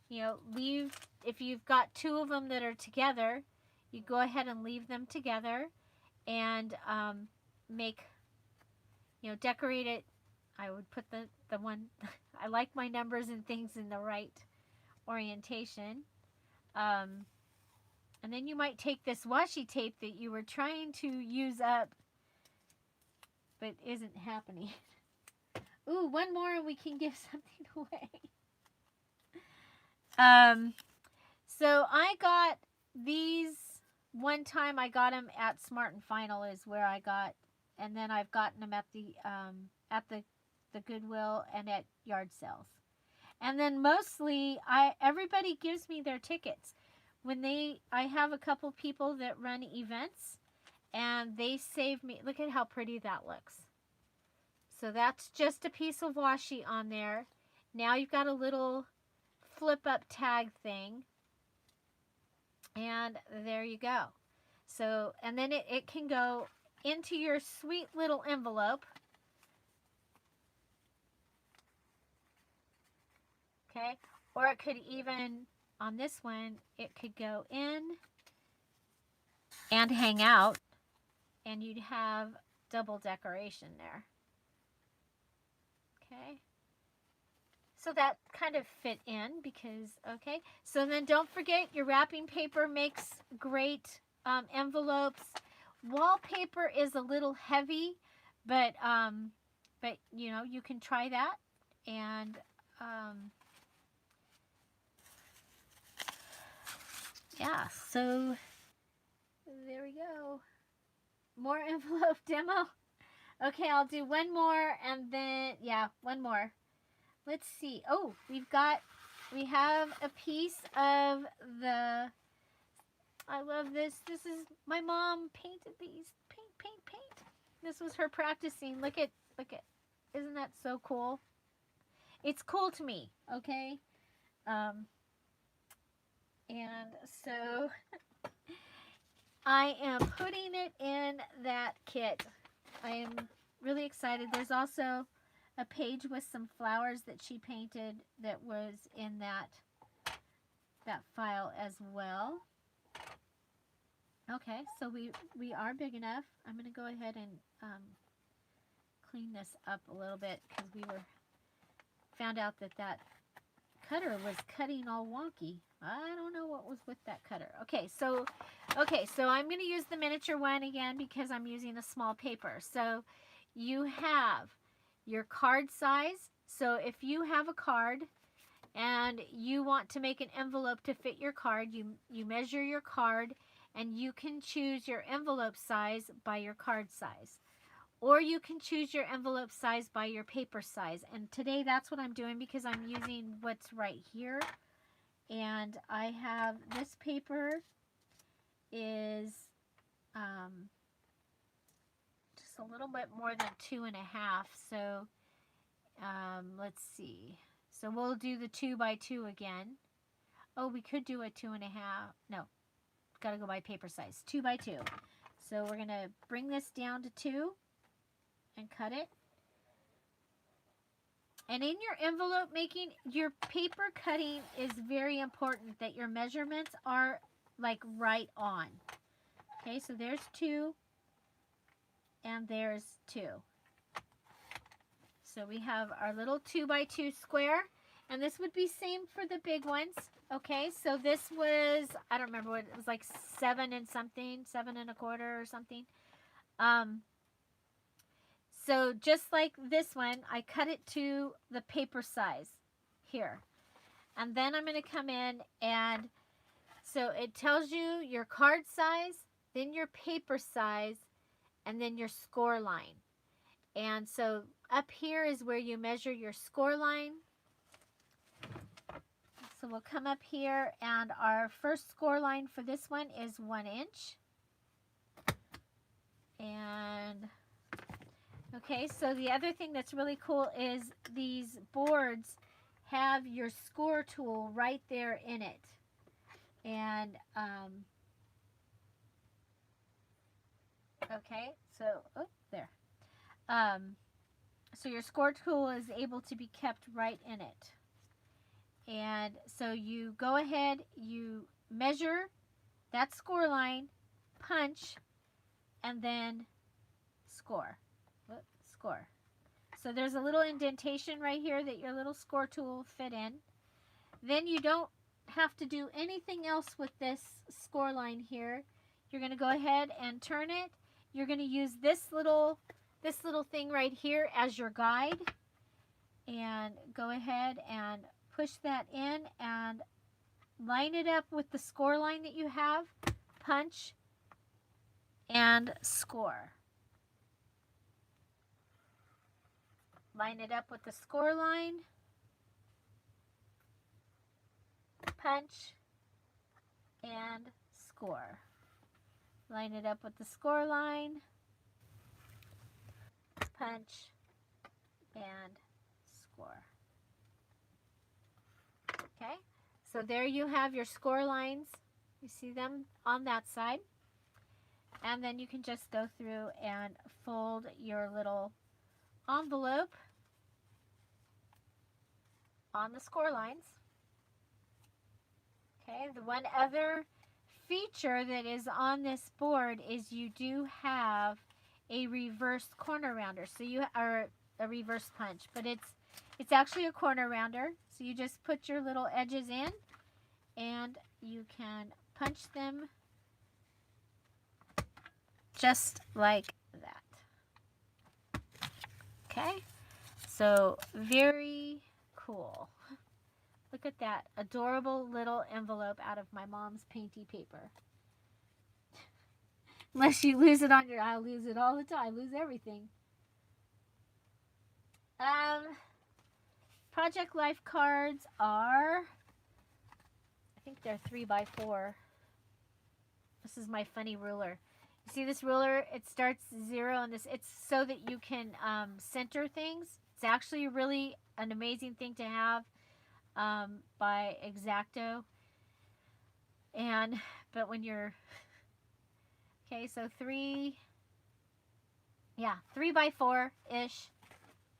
you know, leave, if you've got two of them that are together, you go ahead and leave them together and make, you know, decorate it. I would put the one, I like my numbers and things in the right orientation. And then you might take this washi tape that you were trying to use up but isn't happening. Ooh, one more and we can give something away. So I got these one time. I got them at Smart and Final is where I got, and then I've gotten them at the Goodwill and at yard sales. And then mostly everybody gives me their tickets. I have a couple people that run events, and they save me. Look at how pretty that looks. So that's just a piece of washi on there. Now you've got a little flip up tag thing. And there you go. So, and then it can go into your sweet little envelope. Okay. Or it could even, on this one, it could go in and hang out, and you'd have double decoration there. Okay. So that kind of fit in because, okay. So then don't forget your wrapping paper makes great envelopes. Wallpaper is a little heavy, but you know, you can try that. And yeah, so there we go. More envelope demo. Okay, I'll do one more and then, yeah, one more. Let's see. Oh, we have a piece of the, I love this. This is, my mom painted these. Paint, paint, paint. This was her practicing. Look at, isn't that so cool? It's cool to me, okay? And so I am putting it in that kit. I am really excited. There's also a page with some flowers that she painted that was in that file as well. Okay, so we are big enough. I'm going to go ahead and clean this up a little bit because we found out that cutter was cutting all wonky. I don't know what was with that cutter. Okay, so I'm going to use the miniature one again because I'm using a small paper. So you have your card size. So if you have a card and you want to make an envelope to fit your card, you measure your card and you can choose your envelope size by your card size. Or you can choose your envelope size by your paper size. And today that's what I'm doing because I'm using what's right here. And I have this paper is just a little bit more than 2.5. So let's see. So we'll do the 2 by 2 again. Oh, we could do a 2.5. No, got to go by paper size. 2 by 2. So we're going to bring this down to 2 and cut it. And in your envelope making, your paper cutting is very important that your measurements are like right on. Okay, so there's 2 and there's 2. So we have our little 2 by 2 square, and this would be same for the big ones. Okay, so this was, I don't remember what it was, like 7 and something, 7 1/4 or something. So just like this one, I cut it to the paper size here. And then I'm going to come in and so it tells you your card size, then your paper size, and then your score line. And so up here is where you measure your score line. So we'll come up here and our first score line for this one is 1 inch. And okay, so the other thing that's really cool is these boards have your score tool right there in it. And, okay, so, oh, there. So your score tool is able to be kept right in it. And so you go ahead, you measure that score line, punch, and then score. Score. So there's a little indentation right here that your little score tool will fit in. Then you don't have to do anything else with this score line here. You're going to go ahead and turn it. You're going to use this little thing right here as your guide. And go ahead and push that in and line it up with the score line that you have. Punch and score. Line it up with the score line, punch, and score. Line it up with the score line, punch, and score. Okay, so there you have your score lines. You see them on that side. And then you can just go through and fold your little envelope on the score lines. Okay, the one other feature that is on this board is you do have a reverse corner rounder. So you are a reverse punch, but It's actually a corner rounder. So you just put your little edges in and you can punch them just like that. Okay, so very cool. Look at that adorable little envelope out of my mom's painty paper. Unless you lose it on your, I lose it all the time. I lose everything. Project Life cards are, I think they're 3x4. This is my funny ruler. You see this ruler? It starts 0 on this. It's so that you can center things. It's actually really an amazing thing to have by X-Acto. But when you're, okay, so 3x4-ish.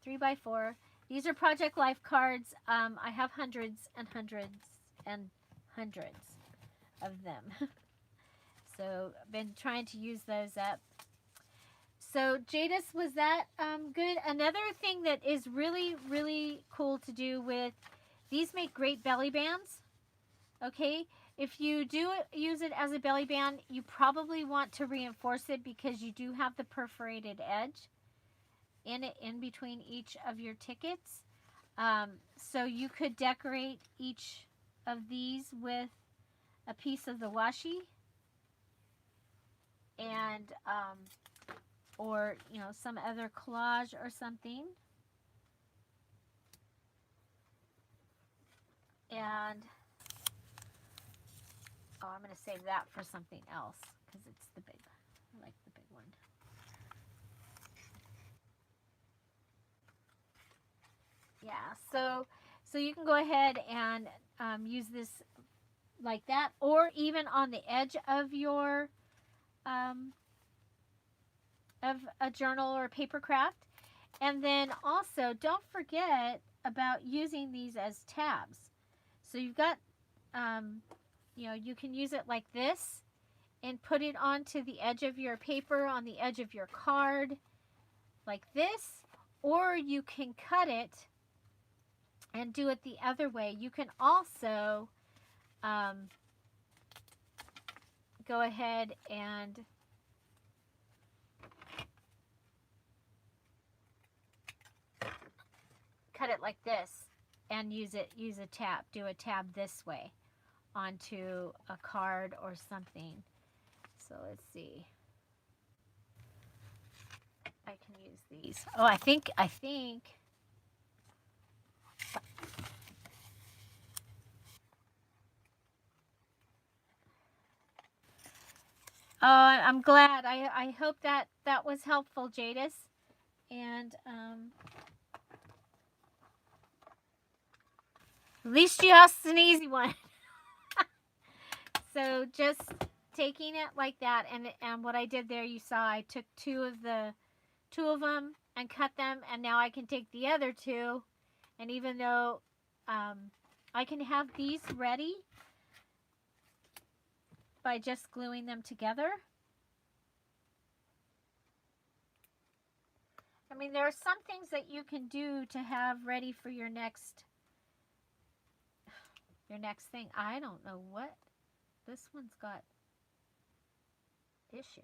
3x4. These are Project Life cards. I have hundreds and hundreds and hundreds of them. So I've been trying to use those up. So Jadis, was that good? Another thing that is really, really cool to do with, these make great belly bands. Okay, if you do use it as a belly band, you probably want to reinforce it because you do have the perforated edge in between each of your tickets. So you could decorate each of these with a piece of the washi and or some other collage or something. And I'm going to save that for something else because it's the big, I like the big one. Yeah, so you can go ahead and use this like that, or even on the edge of your of a journal or paper craft. And then also don't forget about using these as tabs. So you've got you can use it like this and put it onto the edge of your paper, on the edge of your card like this, or you can cut it and do it the other way. You can also go ahead and cut it like this and use a tab, do a tab this way onto a card or something. So let's see. I can use these. Oh, I think I'm glad. I hope that was helpful, Jadis. And at least you asked an easy one. So just taking it like that, and what I did there, you saw I took two of them and cut them, and now I can take the other two, and even though I can have these ready by just gluing them together. I mean, there are some things that you can do to have ready for your next thing. I don't know what this one's got issue.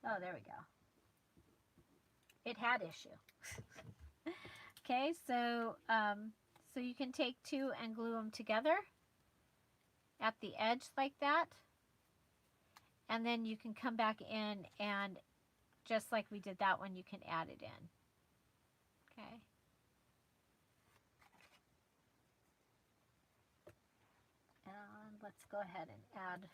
Oh, there we go. It had issue. Okay, so so you can take two and glue them together at the edge like that, and then you can come back in and just like we did that one, you can add it in. Okay. And let's go ahead and add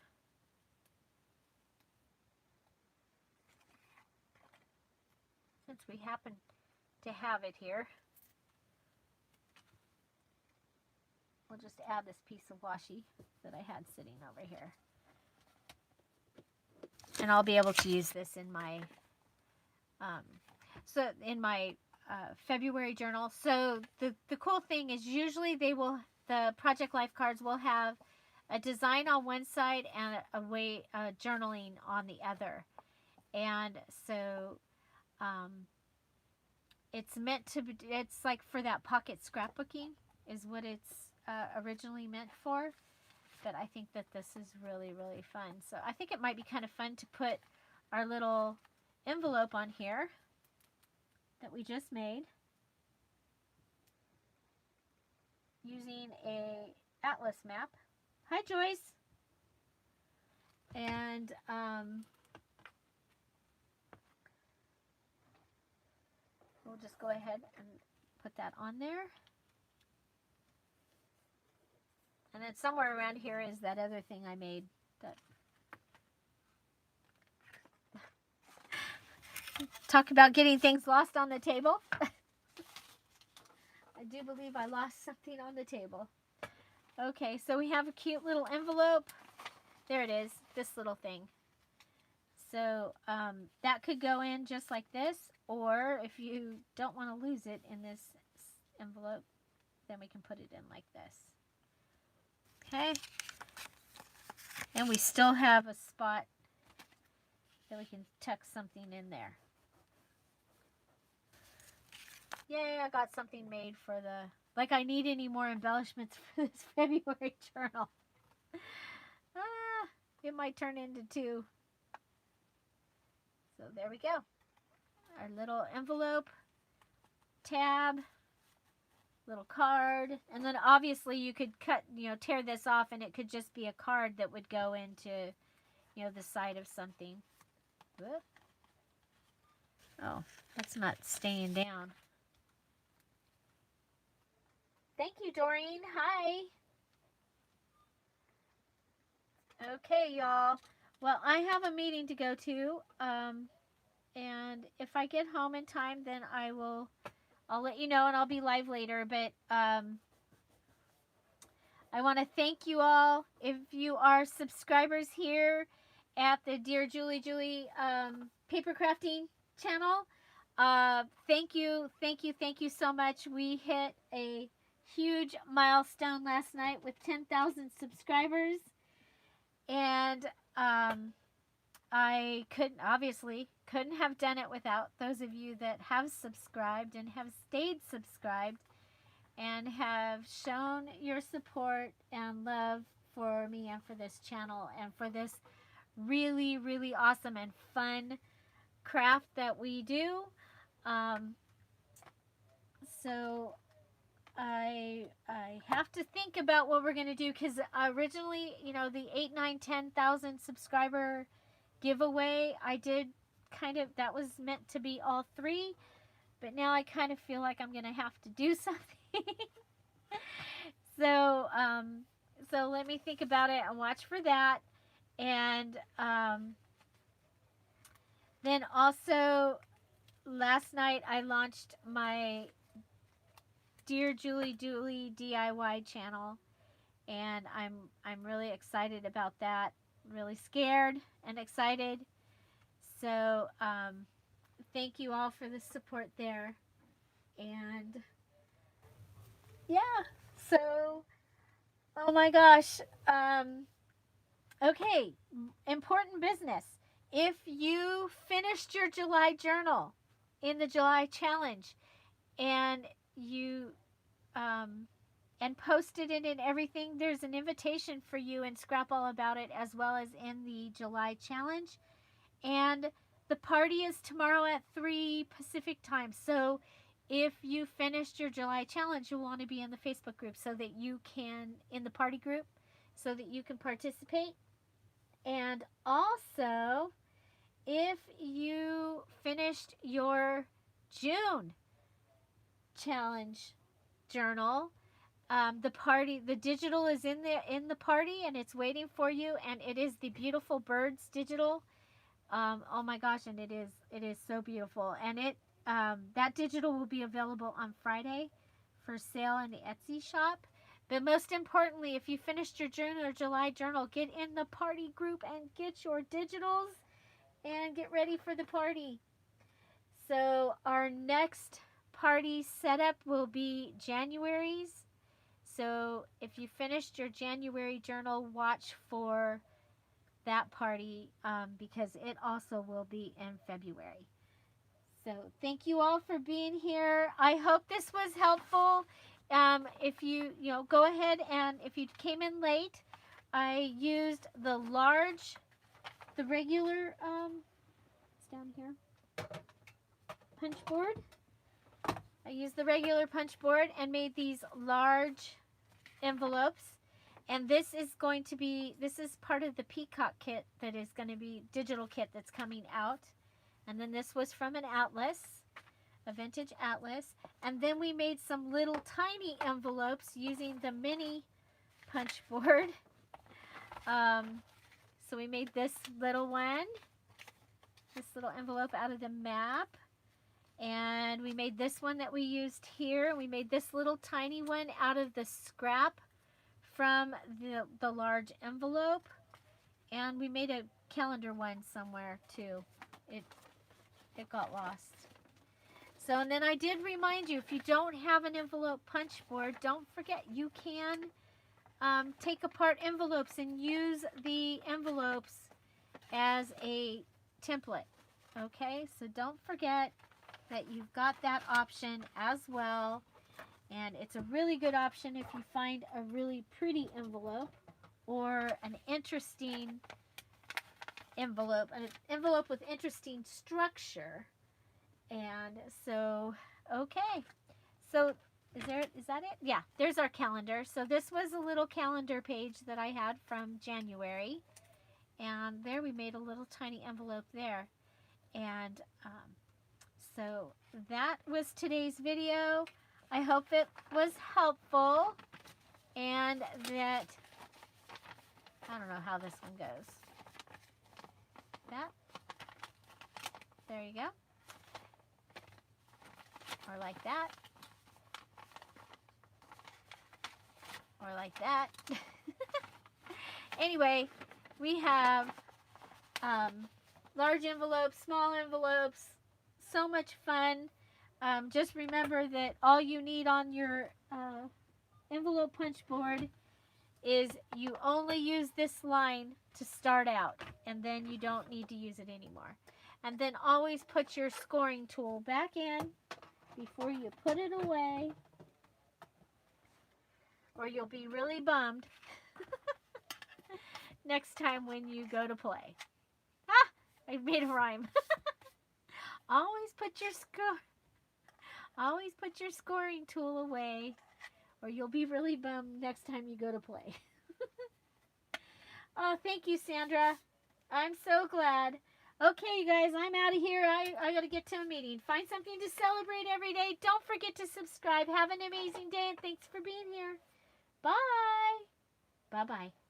since we happen to have it here. We'll just add this piece of washi that I had sitting over here. And I'll be able to use this in my February journal. So the cool thing is usually the Project Life cards will have a design on one side and a way journaling on the other. And so It's meant to be, it's like for that pocket scrapbooking is what it's originally meant for. But I think that this is really, really fun. So I think it might be kind of fun to put our little envelope on here that we just made using a atlas map. Hi, Joyce. And we'll just go ahead and put that on there. And then somewhere around here is that other thing I made. That talk about getting things lost on the table. I do believe I lost something on the table. Okay, so we have a cute little envelope. There it is, this little thing. So that could go in just like this, or if you don't want to lose it in this envelope, then we can put it in like this. Okay. And we still have a spot that we can tuck something in there. Yay, I got something made for the... Like I need any more embellishments for this February journal. It might turn into 2. So there we go. Our little envelope, tab, little card, and then obviously you could cut, tear this off and it could just be a card that would go into, the side of something. Whoop. Oh, that's not staying down. Thank you, Doreen. Hi. Okay, y'all. Well, I have a meeting to go to, and if I get home in time, then I'll let you know, and I'll be live later. But I want to thank you all. If you are subscribers here at the Dear Julie paper crafting channel, thank you so much. We hit a huge milestone last night with 10,000 subscribers, and I couldn't have done it without those of you that have subscribed and have stayed subscribed and have shown your support and love for me and for this channel and for this really, really awesome and fun craft that we do. So I have to think about what we're going to do, because originally, the 8, 9, 10,000 subscriber giveaway, I did that was meant to be all 3, but now I kind of feel like I'm going to have to do something. So let me think about it and watch for that. And then also last night I launched my Dear Julie DIY channel, and I'm really excited about that. Really scared and excited. So thank you all for the support there. And yeah, so oh my gosh. Okay, important business. If you finished your July journal in the July challenge and you and posted it and everything, there's an invitation for you in Scrap All About It as well as in the July challenge. And the party is tomorrow at 3 Pacific time. So if you finished your July challenge, you'll want to be in the Facebook group so that you can, in the party group, so that you can participate. And also, if you finished your June challenge journal, the digital is in the party, and it's waiting for you, and it is the beautiful birds digital. Oh my gosh, and it is so beautiful, and that digital will be available on Friday for sale in the Etsy shop. But most importantly, if you finished your June or July journal, get in the party group and get your digitals and get ready for the party. So our next party setup will be January's. So if you finished your January journal, watch for that party because it also will be in February. So thank you all for being here. I hope this was helpful. If you go ahead, and if you came in late, I used the regular, it's down here, punch board. I used the regular punch board and made these large envelopes. And this is part of the Peacock kit that is going to be digital kit that's coming out. And then this was from an atlas, a vintage atlas. And then we made some little tiny envelopes using the mini punch board. So we made this little one, this little envelope out of the map. And we made this one that we used here. We made this little tiny one out of the scrap from the large envelope. And we made a calendar one somewhere too. It got lost. So, and then I did remind you, if you don't have an envelope punch board, don't forget you can take apart envelopes and use the envelopes as a template. Okay, so don't forget that you've got that option as well. And it's a really good option if you find a really pretty envelope or an interesting envelope, an envelope with interesting structure. And so, okay. So, is that it? Yeah, there's our calendar. So this was a little calendar page that I had from January. And there we made a little tiny envelope there. And so that was today's video. I hope it was helpful, and that, I don't know how this one goes. That, there you go. Or like that. Or like that. Anyway, we have large envelopes, small envelopes, so much fun. Just remember that all you need on your envelope punch board is you only use this line to start out, and then you don't need to use it anymore. And then always put your scoring tool back in before you put it away, or you'll be really bummed next time when you go to play. Ah, I made a rhyme. Always put your scoring tool away, or you'll be really bummed next time you go to play. Oh, thank you, Sandra. I'm so glad. Okay, you guys, I'm out of here. I got to get to a meeting. Find something to celebrate every day. Don't forget to subscribe. Have an amazing day, and thanks for being here. Bye. Bye-bye.